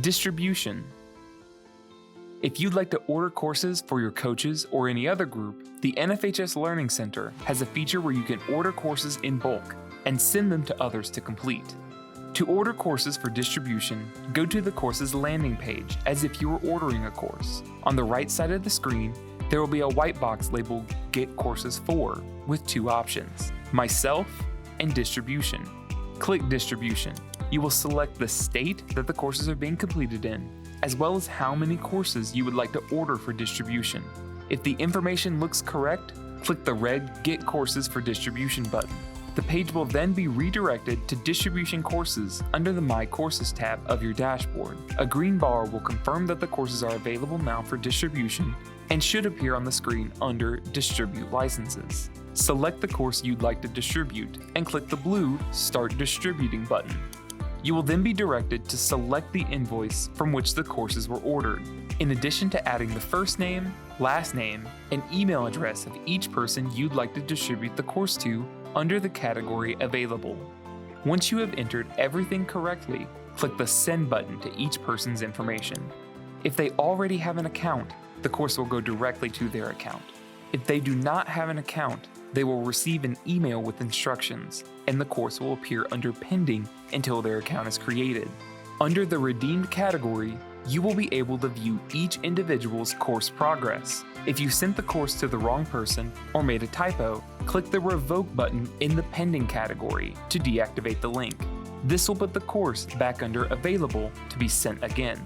Distribution. If you'd like to order courses for your coaches or any other group, the NFHS Learning Center has a feature where you can order courses in bulk and send them to others to complete. To order courses for distribution, go to the course's landing page as if you were ordering a course. On the right side of the screen, there will be a white box labeled Get Courses For with two options, Myself and Distribution. Click Distribution. You will select the state that the courses are being completed in, as well as how many courses you would like to order for distribution. If the information looks correct, click the red Get Courses for Distribution button. The page will then be redirected to distribution courses under the My Courses tab of your dashboard. A green bar will confirm that the courses are available now for distribution and should appear on the screen under Distribute Licenses. Select the course you'd like to distribute and click the blue Start Distributing button. You will then be directed to select the invoice from which the courses were ordered, in addition to adding the first name, last name, and email address of each person you'd like to distribute the course to under the category Available. Once you have entered everything correctly, click the Send button to each person's information. If they already have an account, the course will go directly to their account. If they do not have an account, they will receive an email with instructions, and the course will appear under Pending until their account is created. Under the Redeemed category, you will be able to view each individual's course progress. If you sent the course to the wrong person or made a typo, click the Revoke button in the Pending category to deactivate the link. This will put the course back under Available to be sent again.